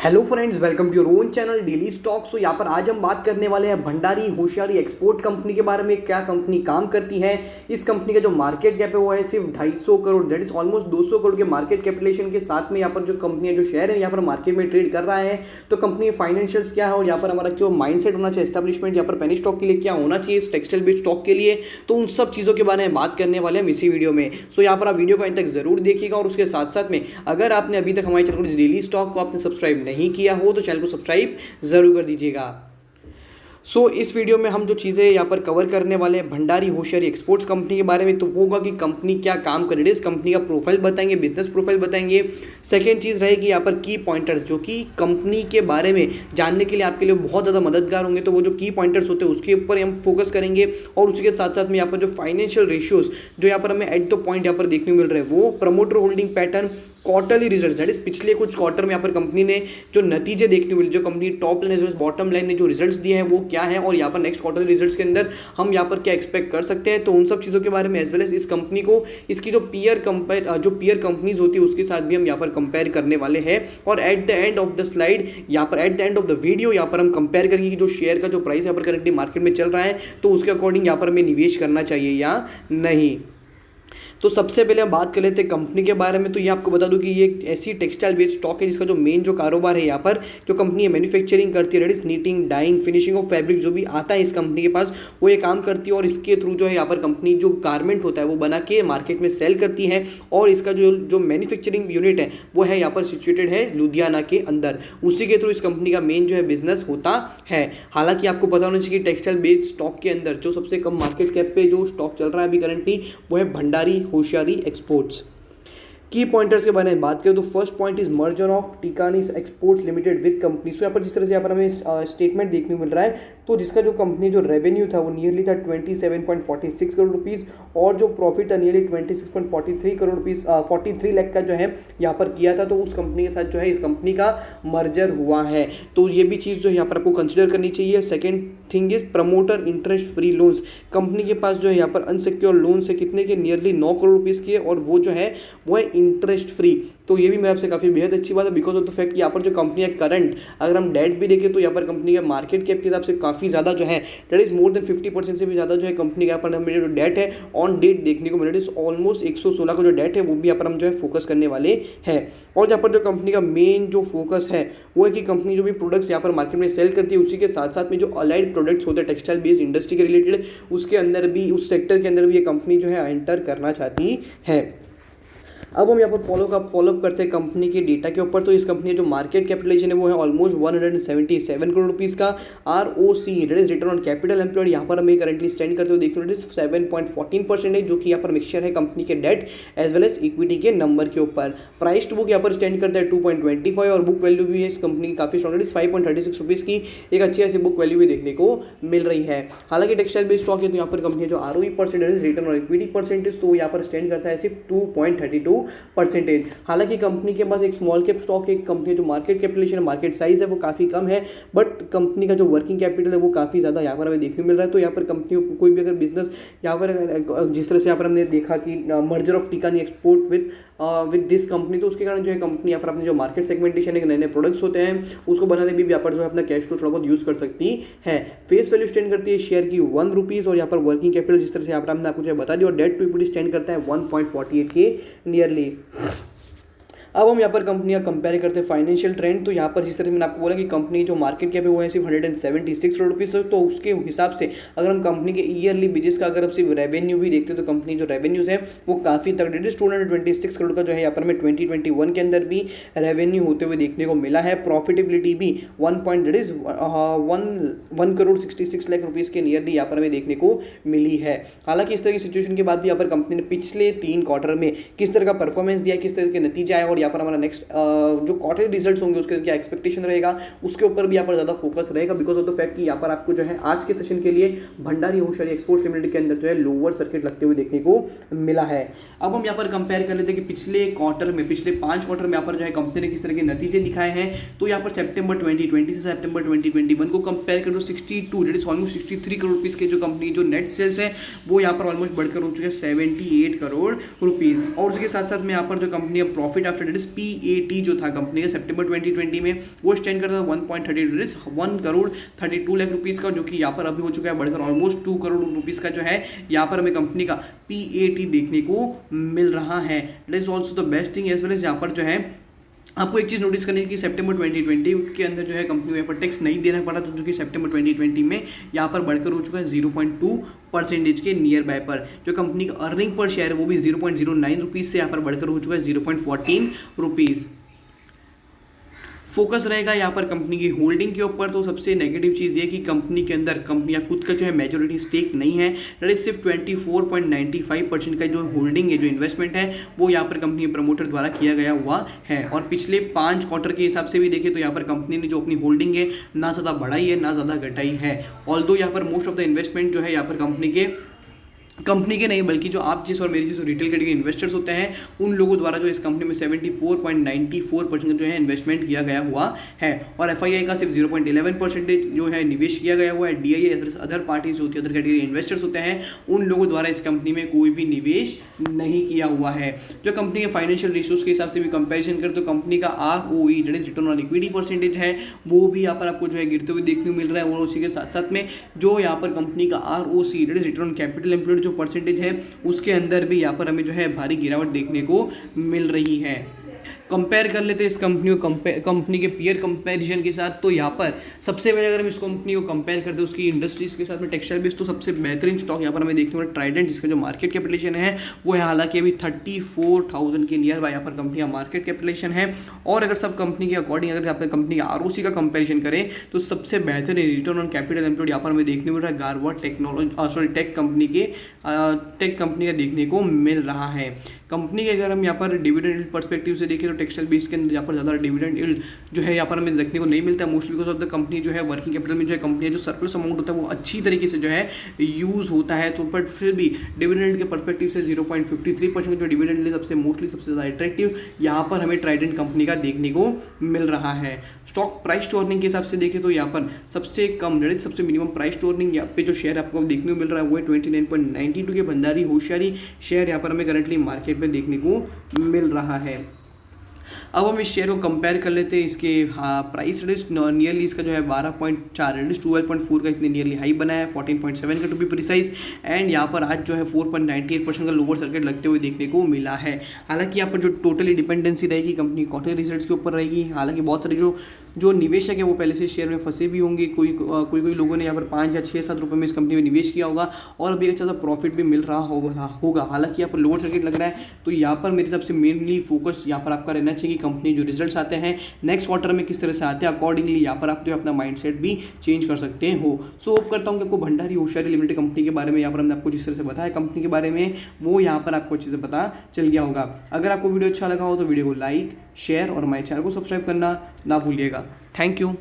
Hello friends, welcome to your own channel Daily Stocks. तो यहाँ पर आज हम बात करने वाले हैं भंडारी होशियारी एक्सपोर्ट कंपनी के बारे में। क्या कंपनी काम करती है, इस कंपनी का जो मार्केट कैप है वो है सिर्फ 250 crore, that is almost 200 crore के मार्केट कैपिटलेशन के साथ में यहाँ पर जो कंपनी है, जो शेयर है यहाँ पर मार्केट में ट्रेड कर रहा है। तो कंपनी फाइनेंशियल्स क्या है और यहाँ पर हमारा जो माइंडसेट होना चाहिए, एस्टेब्लिशमेंट यहाँ पर पेनी स्टॉक के लिए क्या होना चाहिए, टेक्सटाइल बेस्ड स्टॉक के लिए, तो उन सब चीज़ों के बारे में बात करने वाले हैं इसी वीडियो में। सो यहाँ पर आप वीडियो को अंत तक जरूर देखिएगा और उसके साथ साथ में अगर आपने अभी तक हमारे चैनल डेली स्टॉक को आपने सब्सक्राइब नहीं किया हो तो चैनल को सब्सक्राइब जरूर कर दीजिएगा। इस वीडियो में हम जो चीज़ें यहाँ पर कवर करने वाले हैं भंडारी होशियारी एक्सपोर्ट्स कंपनी के बारे में, तो वो होगा कि कंपनी क्या काम कर रही है, इस कंपनी का प्रोफाइल बताएंगे, बिजनेस प्रोफाइल बताएंगे। सेकेंड चीज़ रहेगी यहाँ पर की पॉइंटर्स, जो कि कंपनी के बारे में जानने के लिए आपके लिए बहुत ज़्यादा मददगार होंगे। तो वो जो की पॉइंटर्स होते हैं उसके ऊपर हम फोकस करेंगे और उसके साथ साथ में यहाँ पर जो फाइनेंशियल रेशियोज जो यहाँ पर हमें एट द पॉइंट यहाँ पर देखने को मिल रहे हैं, वो promoter holding pattern, quarterly results, that is पिछले कुछ क्वार्टर में यहाँ पर कंपनी ने जो नतीजे देखने मिले, जो company top line bottom line ने जो रिजल्ट्स दिए हैं वो क्या है, और यहाँ पर नेक्स्ट क्वार्टर रिजल्ट्स के अंदर हम यहाँ पर क्या एक्सपेक्ट कर सकते हैं। तो उन सब चीज़ों के बारे में एज वेल एज इस कंपनी को इसकी जो पीयर कंपनीज होती है उसके साथ भी हम यहाँ पर कंपेयर करने वाले हैं। और at the end of the slide यहाँ पर, at the end of the video यहाँ पर हम कंपेयर करेंगे कि जो शेयर का जो प्राइस यहाँ पर करेंटली मार्केट में चल रहा है तो उसके अकॉर्डिंग यहाँ पर हमें निवेश करना चाहिए या नहीं। तो सबसे पहले हम बात कर लेते हैं कंपनी के बारे में। तो ये आपको बता दूं कि ये एक ऐसी टेक्सटाइल बेस्ड स्टॉक है जिसका जो मेन जो कारोबार है यहाँ पर जो कंपनी मैन्युफैक्चरिंग करती है, that is knitting, dyeing, finishing of fabric, जो भी आता है इस कंपनी के पास वो ये काम करती है। और इसके थ्रू जो है यहाँ पर कंपनी जो गारमेंट होता है वो बना के मार्केट में सेल करती है। और इसका जो मैन्युफैक्चरिंग यूनिट है वो है यहाँ पर सिचुएटेड है लुधियाना के अंदर। उसी के थ्रू इस कंपनी का मेन जो है बिजनेस होता है। हालांकि आपको पता होना चाहिए कि टेक्सटाइल बेस्ड स्टॉक के अंदर जो सबसे कम मार्केट कैप पे जो स्टॉक चल रहा है अभी करंटली वो है भंडारी होशियारी एक्सपोर्ट्स। की पॉइंटर्स के बारे में बात करें तो first point is merger of Tikani's exports limited with company. So यहाँ पर जिस तरह से यहाँ पर हमें स्टेटमेंट देखने को मिल रहा है, तो जिसका जो कंपनी जो रेवेन्यू था वो नियरली था 27.46 करोड़ रुपीस और जो प्रॉफिट था नियरली 26.43 करोड़ रुपीस, 43 लाख का जो है यहाँ पर किया था। तो उस कंपनी के साथ जो है इस कंपनी का मर्जर हुआ है, तो ये भी चीज़ जो है यहाँ पर आपको कंसिडर करनी चाहिए। Second thing is promoter interest free loans, company के पास जो है यहाँ पर अनसिक्योर लोन्स है कितने के, नियरली 9 करोड़ रुपीस के, और वो जो है वो है इंटरेस्ट फ्री। तो ये भी मेरे आपसे काफ़ी बेहद अच्छी बात है बिकॉज ऑफ द फैक्ट कि यहाँ पर जो कंपनी है करंट, अगर हम डेट भी देखें तो यहाँ पर कंपनी का मार्केट कैप के हिसाब से काफ़ी ज़्यादा जो है डेट इज मोर देन 50% से भी ज़्यादा जो है कंपनी का यहाँ पर हमें जो डेट है ऑन डेट देखने को मिल रहा है, ऑलमोस्ट 116 का जो डेट है वो भी यहाँ पर हम जो है फोकस करने वाले हैं। और यहाँ पर जो कंपनी का मेन जो फोकस है वो है कि कंपनी जो भी प्रोडक्ट्स यहाँ पर मार्केट में सेल करती है उसी के साथ साथ में जो अलाइड प्रोडक्ट्स होते हैं टेक्सटाइल बेस्ड इंडस्ट्री के रिलेटेड, उसके अंदर भी, उस सेक्टर के अंदर भी ये कंपनी जो है एंटर करना चाहती है। अब हम यहाँ पर फॉलोअप करते हैं कंपनी के डेटा के ऊपर। तो इस कंपनी का जो मार्केट कैपिटलाइजेशन है वो है ऑलमोस्ट 177 करोड़ रुपीस का। ROC, that is return on capital employed, यहाँ पर हमें करंटली स्टैंड करते हुए देखते हैं 7.14% है, जो कि यहाँ पर मिक्सचर है कंपनी के debt as well as equity के नंबर के ऊपर। प्राइस टू बुक यहाँ पर स्टैंड करता है 2.25 और बुक वैल्यू भी है इस कंपनी की काफ़ी स्ट्रॉन्ग, 5.36 रुपीज़ की एक अच्छी ऐसी बुक वैल्यू भी देखने को मिल रही है। हालांकि टेक्सटाइल बेस्ड स्टॉक है तो यहाँ पर कंपनी जो ROE percentage, return on equity percentage, तो यहाँ पर स्टैंड करता है सिर्फ 2.32%। हालांकि कंपनी के पास एक स्मॉल कैप स्टॉक है, कंपनी जो मार्केट कैपिटलाइजेशन, मार्केट साइज है वो काफ़ी कम है, बट कंपनी का जो वर्किंग कैपिटल है वो काफ़ी ज़्यादा यहाँ पर हमें देखने मिल रहा है। तो यहाँ पर कंपनियों को कोई भी अगर बिजनेस यहाँ पर जिस तरह से यहाँ पर हमने देखा कि merger of Tikani export with this company, तो उसके कारण जो है कंपनी यहाँ पर अपने जो मार्केट सेगमेंटेशन है, नए नए प्रोडक्ट्स होते हैं उसको बनाने में भी यहाँ पर जो है अपना कैश फ्लो थोड़ा बहुत यूज़ कर सकती है। फेस वैल्यू स्टैंड करती है शेयर की 1 रुपीज़ और यहाँ पर वर्किंग कैपिटल जिस तरह से यहाँ पर हमने आपको जो बता दिया, और डेट टू इक्विटी स्टैंड करता है 1.48 के नियरली। अब हम यहाँ पर कंपनी का कंपेयर करते हैं फाइनेंशियल ट्रेंड। तो यहाँ पर जिस तरह से मैंने आपको बोला कि कंपनी जो मार्केट कैप है वो है सिर्फ 176 करोड़ रुपीज़, तो उसके हिसाब से अगर हम कंपनी के ईयरली बेसिस का अगर हम सिर्फ रेवेन्यू भी देखते हैं तो कंपनी जो रेवेन्यूज़ है वो काफ़ी तगड़े 226 करोड़ का जो है यहाँ पर हमें 2021 के अंदर भी रेवेन्यू होते हुए देखने को मिला है। प्रॉफिटेबिलिटी भी 1 करोड़ 66 लाख रुपीज़ के नियरली यहाँ पर हमें देखने को मिली है। हालांकि इस तरह की सिचुएशन के बाद भी यहाँ पर कंपनी ने पिछले 3 क्वार्टर में किस तरह का परफॉर्मेंस दिया, किस तरह के नतीजे आए और यहाँ पर हमारा नेक्स्ट जो क्वार्टरली रिजल्ट्स होंगे उसके क्या एक्सपेक्टेशन रहेगा उसके ऊपर भी यहाँ पर ज़्यादा फोकस रहेगा बिकॉज ऑफ द फैक्ट कि यहाँ पर आपको जो है आज के सेशन के लिए भंडारी होशियारी एक्सपोर्ट्स लिमिटेड के अंदर जो है लोअर सर्किट लगते हुए देखने को मिला है। अब हम यहाँ पर कंपेयर कर लेते हैं कि पिछले क्वार्टर में, पिछले 5 क्वार्टर में यहाँ पर जो है कंपनी ने किस तरह के नतीजे दिखाए हैं। तो यहाँ पर सितंबर 2020 से सितंबर 2021 को कंपेयर कर दो 62, that is almost 63 crore rupees के जो कंपनी जो नेट सेल्स है वो यहाँ पर ऑलमोस्ट बढ़कर हो चुके हैं 78 करोड़ रुपीज़। और उसके साथ साथ में यहाँ पर जो company profit after that is PAT जो था कंपनी का सितंबर 2020 में, वो स्टैंड करता था 1.30 दैट इज 1,32,00,000 रुपीज़ का, जो कि यहाँ पर अभी हो चुका है बढ़कर ऑलमोस्ट 2 करोड़ रुपीज़ का जो है यहाँ पर हमें कंपनी का PAT देखने को मिल रहा है। That is also the best thing as well as यहाँ पर जो है आपको एक चीज़ नोटिस करनी है कि सितंबर 2020 के अंदर जो है कंपनी को यहाँ पर टैक्स नहीं देना पड़ा, तो जो कि सितंबर 2020 में यहाँ पर बढ़कर हो चुका है 0.2% के नियर बाय पर। जो कंपनी का अर्निंग पर शेयर है वो भी 0.09 रुपीज़ से यहाँ पर बढ़कर हो चुका है 0.14 रुपीज़। फोकस रहेगा यहाँ पर कंपनी की होल्डिंग के ऊपर। तो सबसे नेगेटिव चीज़ ये कि कंपनी के अंदर कंपनी खुद का जो है मेजोरिटी स्टेक नहीं है, दैट इज सिर्फ 24.95% का जो होल्डिंग है, जो इन्वेस्टमेंट है वो यहाँ पर कंपनी प्रमोटर द्वारा किया गया हुआ है। और पिछले 5 क्वार्टर के हिसाब से भी देखें तो यहाँ पर कंपनी ने जो अपनी होल्डिंग है ना ज़्यादा बढ़ाई है ना ज़्यादा घटाई है। ऑल्दो यहाँ पर मोस्ट ऑफ द इन्वेस्टमेंट जो है यहाँ पर कंपनी के नहीं बल्कि जो आप जिस और मेरी जिस रिटेल कैटेगरी इन्वेस्टर्स होते हैं उन लोगों द्वारा जो इस कंपनी में 74.94% जो है इन्वेस्टमेंट किया गया हुआ है। और FII का सिर्फ 0.11% जो है निवेश किया गया हुआ है। DIA अदर पार्टीज होती है, अदर कैटेगरी इन्वेस्टर्स होते हैं, उन लोगों द्वारा इस कंपनी में कोई भी निवेश नहीं किया हुआ है। जो कंपनी के फाइनेंशियल रिसोर्स के हिसाब से भी कंपेरिजन करें तो कंपनी का ROE that is return on equity percentage है वो भी यहाँ पर आपको जो है गिरते हुए देखने को मिल रहा है। और उसी के साथ साथ में जो यहाँ पर कंपनी का ROC that is return on capital employed जो परसेंटेज है उसके अंदर भी यहाँ पर हमें जो है भारी गिरावट देखने को मिल रही है। कंपेयर कर लेते हैं इस कंपनी के पीयर कंपैरिजन के साथ। तो यहाँ पर सबसे पहले अगर हम इस कंपनी को कंपेयर करते हैं उसकी इंडस्ट्रीज के साथ में टेक्सटाइल बेस, तो सबसे बेहतरीन स्टॉक यहाँ पर हमें देखने को मिला ट्राइडेंट, जिसका जो मार्केट कैपिटलेशन है वो है हालांकि अभी 34,000 के नियर बाय यहाँ पर कंपनी का मार्केट कैपिटलेशन है। और अगर सब कंपनी के अकॉर्डिंग अगर यहाँ पर कंपनी का ROC का कंपेरिजन करें तो सबसे बेहतरीन रिटर्न ऑन कैपिटल एम्प्लॉयड यहाँ पर हमें देखने को मिल रहा है गारवा टेक कंपनी का देखने को मिल रहा है। कंपनी के अगर हम यहाँ पर डिविडेंड यील्ड पर्सपेक्टिव से देखें तो टेक्सटाइल बेस के अंदर यहाँ पर ज़्यादा डिविडेंड यील्ड जो है यहाँ पर हमें देखने को नहीं मिलता है, mostly because of the company जो है वर्किंग कैपिटल में जो है कंपनी जो सरप्लस अमाउंट होता है वो अच्छी तरीके से जो है यूज़ होता है। तो बट फिर भी डिविडेंड के पर्सपेक्टिव से 0.53% जो डिविडेंड सबसे ज़्यादा अट्रैक्टिव यहाँ पर हमें ट्राइडेंट कंपनी का देखने को मिल रहा है। स्टॉक प्राइस टू अर्निंग के हिसाब से देखें तो यहाँ पर सबसे कम दैट इज सबसे मिनिमम प्राइस टू अर्निंग यहाँ पे जो शेयर आपको देखने को मिल रहा है वो है 29.92 के भंडारी होशियारी शेयर यहाँ पर हमें करंटली मार्केट में देखने को मिल रहा है। अब हम इस शेयर को कंपेयर कर लेते हैं इसके प्राइस रेट नियरली इसका जो है 12.4 रेट 12.4 का इतने नियरली हाई बना है, 14.7 का टू बी प्रिसाइज। एंड यहाँ पर आज जो है 4.98% का लोअर सर्किट लगते हुए देखने को मिला है। हालांकि यहाँ पर जो टोटली डिपेंडेंसी रहेगी कंपनी क्वार्टरली रिजल्ट्स के ऊपर रहेगी। हालांकि बहुत सारे जो निवेशक है वो पहले से शेयर में फंसे भी होंगे, कोई लोगों ने यहाँ पर 5 या 6-7 रुपये में इस कंपनी में निवेश किया होगा और अभी अच्छा सा प्रॉफिट भी मिल रहा होगा। हालांकि यहाँ पर लोअर सर्किट लग रहा है, तो यहाँ पर मेरे हिसाब से मेनली फोकस यहाँ पर आपका रहना चाहिए कि कंपनी जो रिजल्ट्स आते हैं नेक्स्ट क्वार्टर में किस तरह से आते हैं, अकॉर्डिंगली यहाँ पर आप जो अपना माइंडसेट भी चेंज कर सकते हो। सो होप करता हूँ कि आपको भंडारी होशियारी लिमिटेड कंपनी के बारे में यहाँ पर हमने आपको जिस तरह से बताया कंपनी के बारे में वो यहाँ पर आपको अच्छे से पता चल गया होगा। अगर आपको वीडियो अच्छा लगा हो तो वीडियो को लाइक शेयर और हमारे चैनल को सब्सक्राइब करना ना भूलिएगा। Thank you.